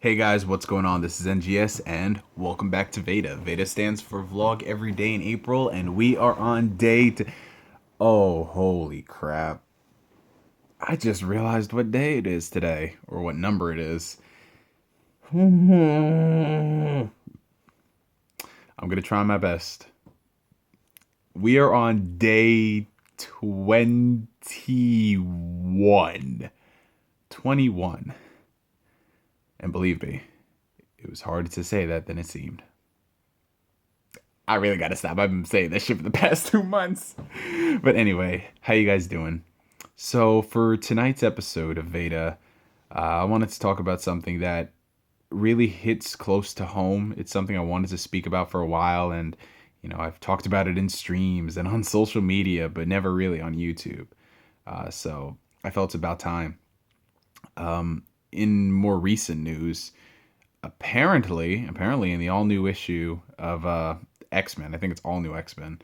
Hey guys, what's going on? This is NGS and welcome back to VEDA. VEDA stands for Vlog Every Day in April and we are on Oh, holy crap. I just realized what day it is today, or what number it is. I'm gonna try my best. We are on day 21. 21. And believe me, it was harder to say that than it seemed. I really gotta stop. I've been saying this shit for the past 2 months. But anyway, how you guys doing? So for tonight's episode of VEDA, I wanted to talk about something that really hits close to home. It's something I wanted to speak about for a while, and I've talked about it in streams and on social media, but never really on YouTube. So I felt it's about time. In more recent news, apparently in the all new issue of X-Men, I think it's all new X-Men.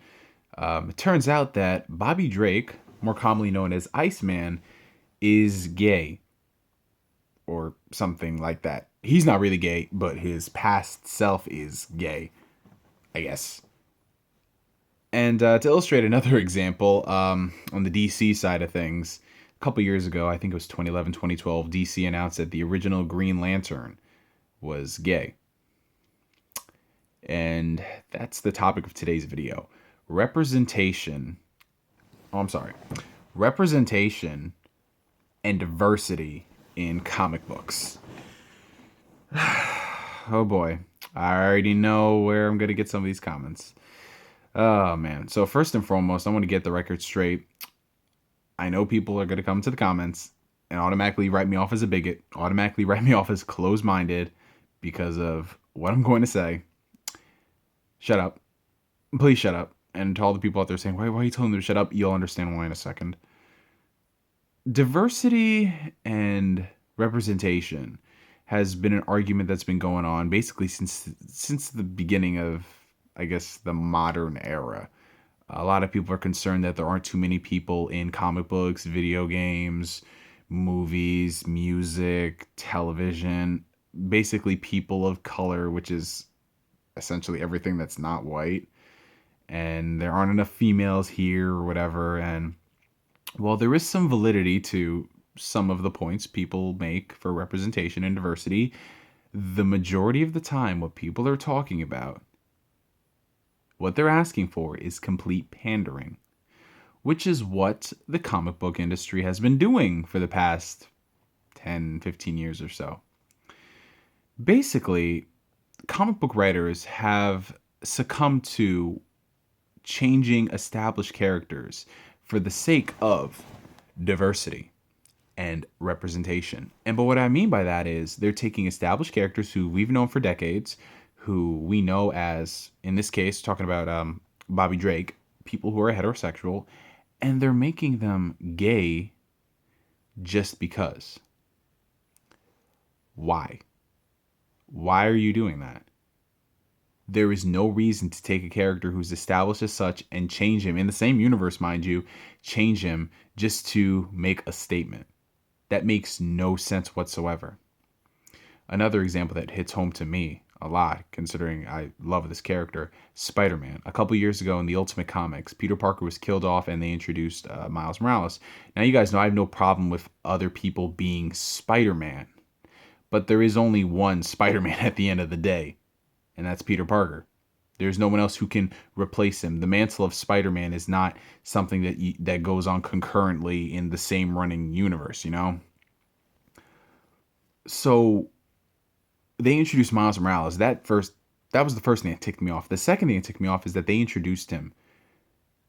It turns out that Bobby Drake, more commonly known as Iceman, is gay or something like that. He's not really gay, but his past self is gay, I guess. And to illustrate another example, on the DC side of things, a couple years ago, I think it was 2011, 2012, DC announced that the original Green Lantern was gay. And that's the topic of today's video. Representation. Oh, I'm sorry. Representation and diversity in comic books. Oh boy. I already know where I'm going to get some of these comments. Oh man. So first and foremost, I want to get the record straight. I know people are going to come to the comments and automatically write me off as a bigot, automatically write me off as closed-minded because of what I'm going to say. Shut up. Please shut up. And to all the people out there saying, why are you telling them to shut up? You'll understand why in a second. Diversity and representation has been an argument that's been going on basically since the beginning of, I guess, the modern era. A lot of people are concerned that there aren't too many people in comic books, video games, movies, music, television, basically people of color, which is essentially everything that's not white. And there aren't enough females here or whatever. And while there is some validity to some of the points people make for representation and diversity, the majority of the time, what people are talking about, what they're asking for is complete pandering, which is what the comic book industry has been doing for the past 10, 15 years or so. Basically, comic book writers have succumbed to changing established characters for the sake of diversity and representation. And but what I mean by that is they're taking established characters who we've known for decades, who we know as, in this case, talking about Bobby Drake, people who are heterosexual, and they're making them gay just because. Why? Why are you doing that? There is no reason to take a character who's established as such and change him, in the same universe, mind you, change him just to make a statement. That makes no sense whatsoever. Another example that hits home to me a lot, considering I love this character, Spider-Man. A couple years ago in the Ultimate Comics, Peter Parker was killed off and they introduced Miles Morales. Now you guys know I have no problem with other people being Spider-Man, but there is only one Spider-Man at the end of the day, and that's Peter Parker. There's no one else who can replace him. The mantle of Spider-Man is not something that goes on concurrently in the same running universe, you know? So they introduced Miles Morales. That was the first thing that ticked me off. The second thing that ticked me off is that they introduced him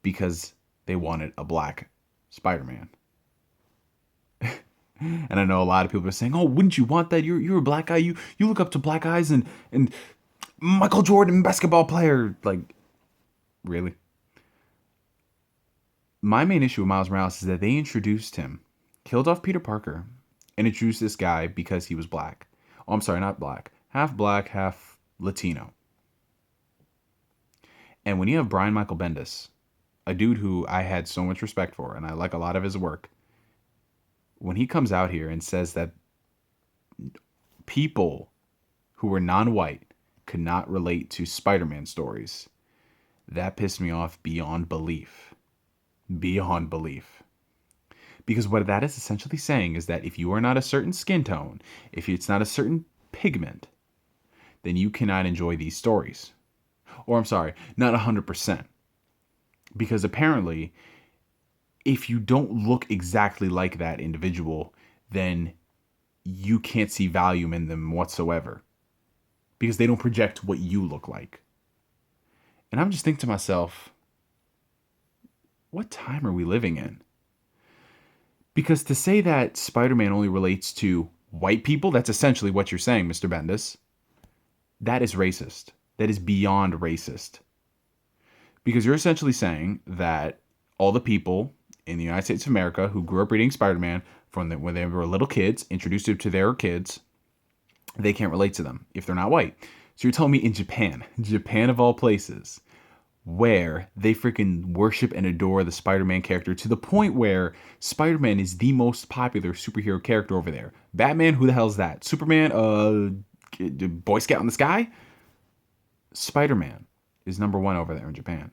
because they wanted a black Spider-Man. And I know a lot of people are saying, "Oh, wouldn't you want that? You're a black guy. You look up to black guys and Michael Jordan, basketball player." Like, really? My main issue with Miles Morales is that they introduced him, killed off Peter Parker, and introduced this guy because he was black. Oh, I'm sorry, not black, half Latino. And when you have Brian Michael Bendis, a dude who I had so much respect for, and I like a lot of his work, when he comes out here and says that people who were non-white could not relate to Spider-Man stories. That pissed me off beyond belief. Beyond belief. Because what that is essentially saying is that if you are not a certain skin tone, if it's not a certain pigment, then you cannot enjoy these stories. Or I'm sorry, not 100%. Because apparently, if you don't look exactly like that individual, then you can't see value in them whatsoever. Because they don't project what you look like. And I'm just thinking to myself, what time are we living in? Because to say that Spider-Man only relates to white people, that's essentially what you're saying, Mr. Bendis. That is racist. That is beyond racist. Because you're essentially saying that all the people in the United States of America who grew up reading Spider-Man when they were little kids, introduced it to their kids, they can't relate to them if they're not white. So you're telling me in Japan of all places, where they freaking worship and adore the Spider-Man character to the point where Spider-Man is the most popular superhero character over there. Batman, who the hell is that? Superman, Boy Scout in the sky? Spider-Man is number one over there in Japan.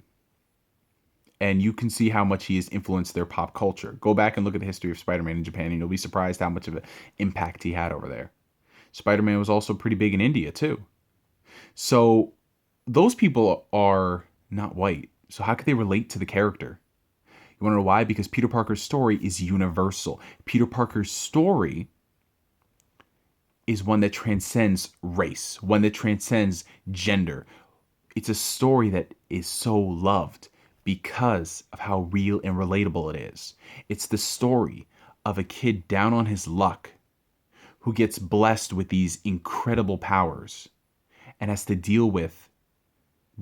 And you can see how much he has influenced their pop culture. Go back and look at the history of Spider-Man in Japan, and you'll be surprised how much of an impact he had over there. Spider-Man was also pretty big in India, too. So those people are not white. So how could they relate to the character? You want to know why? Because Peter Parker's story is universal. Peter Parker's story is one that transcends race, one that transcends gender. It's a story that is so loved because of how real and relatable it is. It's the story of a kid down on his luck who gets blessed with these incredible powers and has to deal with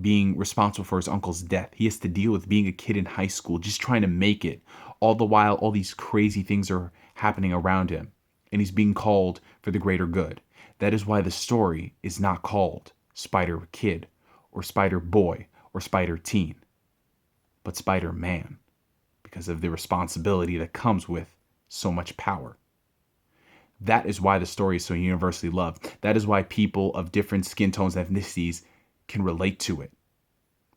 being responsible for his uncle's death. He has to deal with being a kid in high school, just trying to make it. All the while, all these crazy things are happening around him, and he's being called for the greater good. That is why the story is not called Spider Kid or Spider Boy or Spider Teen, but Spider-Man, because of the responsibility that comes with so much power. That is why the story is so universally loved. That is why people of different skin tones and ethnicities can relate to it,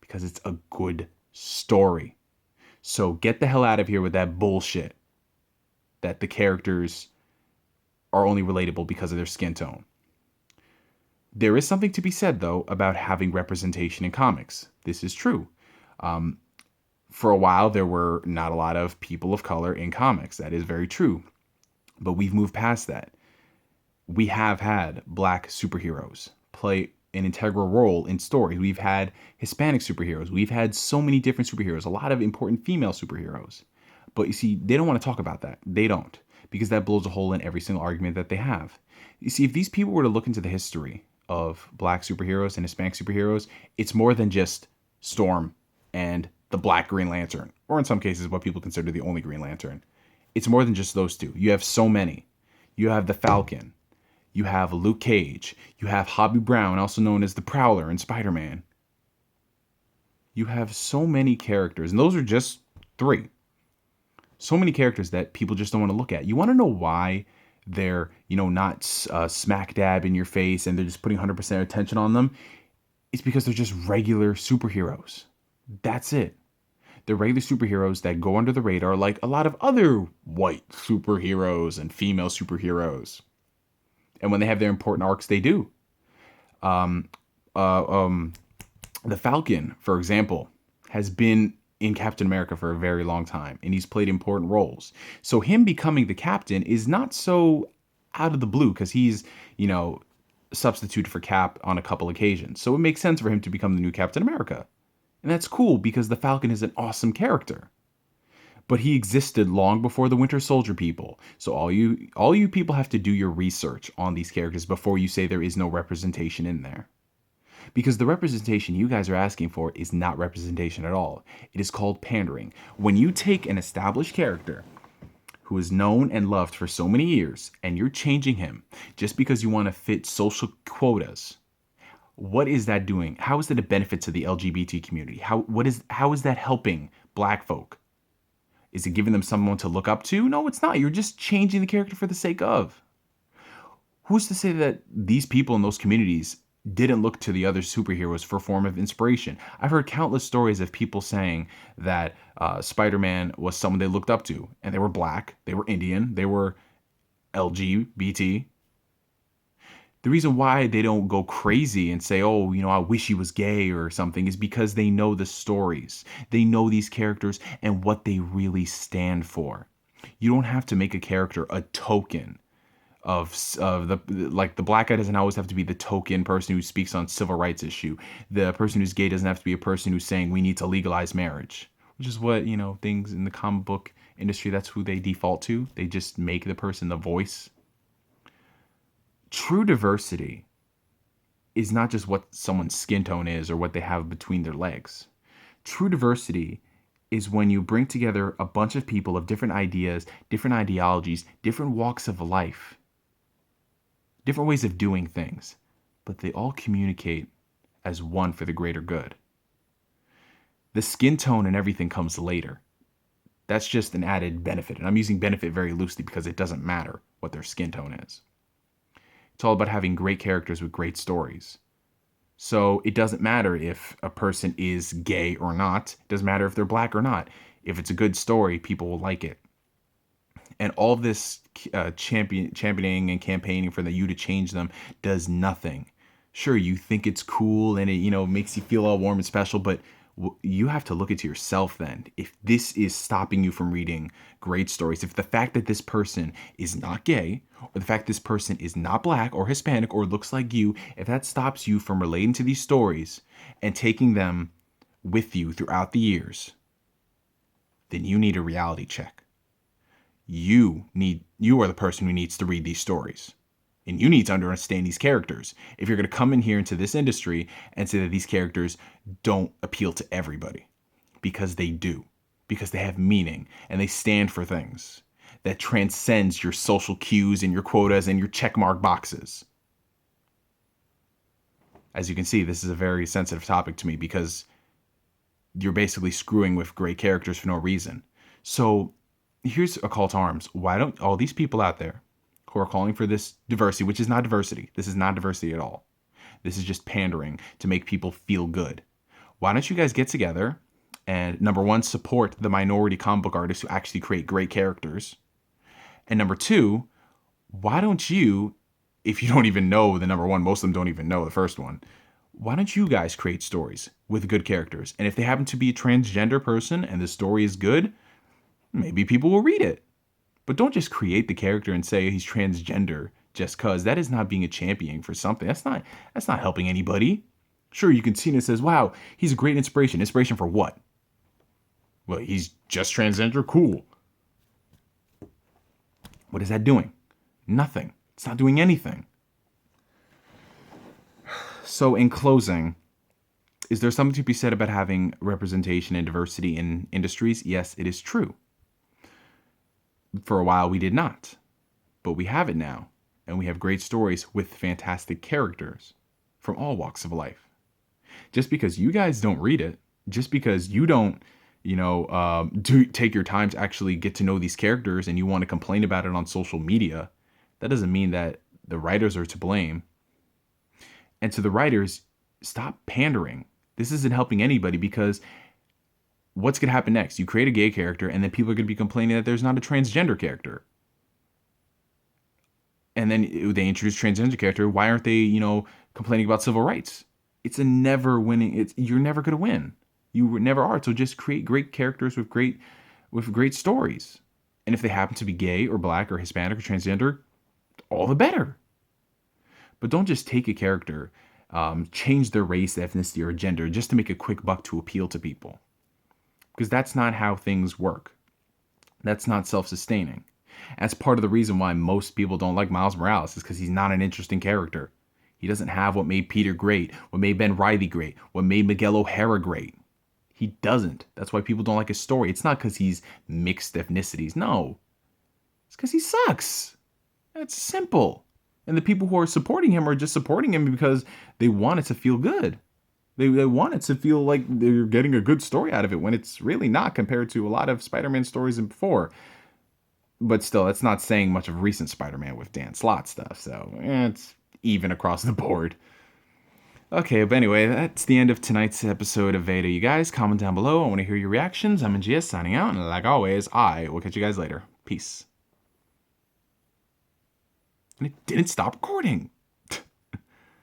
because it's a good story. So get the hell out of here with that bullshit that the characters are only relatable because of their skin tone. There is something to be said, though, about having representation in comics. This is true. For a while, there were not a lot of people of color in comics. That is very true. But we've moved past that. We have had black superheroes play an integral role in stories. We've had Hispanic superheroes. We've had so many different superheroes, a lot of important female superheroes. But you see, they don't want to talk about that. They don't, because that blows a hole in every single argument that they have. You see, if these people were to look into the history of black superheroes and Hispanic superheroes, it's more than just Storm and the Black Green Lantern, or in some cases, what people consider the only Green Lantern. It's more than just those two. You have so many. You have the Falcon. You have Luke Cage. You have Hobby Brown, also known as the Prowler in Spider-Man. You have so many characters, and those are just three. So many characters that people just don't want to look at. You want to know why they're, not smack dab in your face and they're just putting 100% attention on them? It's because they're just regular superheroes. That's it. They're regular superheroes that go under the radar like a lot of other white superheroes and female superheroes. And when they have their important arcs, they do. The Falcon, for example, has been in Captain America for a very long time, and he's played important roles. So him becoming the captain is not so out of the blue, because he's, substituted for Cap on a couple occasions. So it makes sense for him to become the new Captain America. And that's cool, because the Falcon is an awesome character. But he existed long before the Winter Soldier people. So all you people have to do your research on these characters before you say there is no representation in there. Because the representation you guys are asking for is not representation at all. It is called pandering. When you take an established character who is known and loved for so many years, and you're changing him just because you want to fit social quotas, what is that doing? How is that a benefit to the LGBT community? How is that helping black folk? Is it giving them someone to look up to? No, it's not. You're just changing the character for the sake of. Who's to say that these people in those communities didn't look to the other superheroes for a form of inspiration? I've heard countless stories of people saying that Spider-Man was someone they looked up to, and they were black, they were Indian, they were LGBT. The reason why they don't go crazy and say, oh, I wish he was gay or something, is because they know the stories. They know these characters and what they really stand for. You don't have to make a character a token of the, like, the black guy doesn't always have to be the token person who speaks on civil rights issue. The person who's gay doesn't have to be a person who's saying we need to legalize marriage, which is what, things in the comic book industry, that's who they default to. They just make the person the voice. True diversity is not just what someone's skin tone is or what they have between their legs. True diversity is when you bring together a bunch of people of different ideas, different ideologies, different walks of life, different ways of doing things, but they all communicate as one for the greater good. The skin tone and everything comes later. That's just an added benefit. And I'm using benefit very loosely because it doesn't matter what their skin tone is. It's all about having great characters with great stories. So it doesn't matter if a person is gay or not. It doesn't matter if they're black or not. If it's a good story, people will like it. And all of this championing and campaigning for you to change them does nothing. Sure, you think it's cool and it makes you feel all warm and special, but you have to look into yourself then. If this is stopping you from reading great stories, if the fact that this person is not gay, or the fact this person is not black or Hispanic or looks like you, if that stops you from relating to these stories and taking them with you throughout the years, then you need a reality check. You are the person who needs to read these stories. And you need to understand these characters. If you're going to come in here into this industry and say that these characters don't appeal to everybody, because they do, because they have meaning and they stand for things that transcends your social cues and your quotas and your checkmark boxes. As you can see, this is a very sensitive topic to me because you're basically screwing with great characters for no reason. So here's a call to arms. Why don't all these people out there who are calling for this diversity, which is not diversity. This is not diversity at all. This is just pandering to make people feel good. Why don't you guys get together and, number one, support the minority comic book artists who actually create great characters? And number two, why don't you, if you don't even know the number one, most of them don't even know the first one, why don't you guys create stories with good characters? And if they happen to be a transgender person and the story is good, maybe people will read it. But don't just create the character and say he's transgender just cause. That is not being a champion for something. That's not helping anybody. Sure, you can see it and says, wow, he's a great inspiration. Inspiration for what? Well, he's just transgender. Cool. What is that doing? Nothing. It's not doing anything. So in closing, is there something to be said about having representation and diversity in industries? Yes, it is true. For a while, we did not, but we have it now, and we have great stories with fantastic characters from all walks of life. Just because you guys don't read it, just because you don't, do take your time to actually get to know these characters and you want to complain about it on social media, that doesn't mean that the writers are to blame. And to the writers, stop pandering. This isn't helping anybody because what's going to happen next? You create a gay character and then people are going to be complaining that there's not a transgender character. And then they introduce transgender character. Why aren't they, complaining about civil rights? It's a never winning. You're never going to win. You never are. So just create great characters with great stories. And if they happen to be gay or black or Hispanic or transgender, all the better. But don't just take a character, change their race, ethnicity, or gender just to make a quick buck to appeal to people. Because that's not how things work. That's not self-sustaining. That's part of the reason why most people don't like Miles Morales is because he's not an interesting character. He doesn't have what made Peter great, what made Ben Reilly great, what made Miguel O'Hara great. He doesn't. That's why people don't like his story. It's not because he's mixed ethnicities. No. It's because he sucks. It's simple. And the people who are supporting him are just supporting him because they want it to feel good. They want it to feel like they're getting a good story out of it when it's really not compared to a lot of Spider-Man stories and before. But still, that's not saying much of recent Spider-Man with Dan Slott stuff. So it's even across the board. Okay, but anyway, that's the end of tonight's episode of VEDA. You guys, comment down below. I want to hear your reactions. I'm NGS signing out, and like always, I will catch you guys later. Peace. And it didn't stop recording.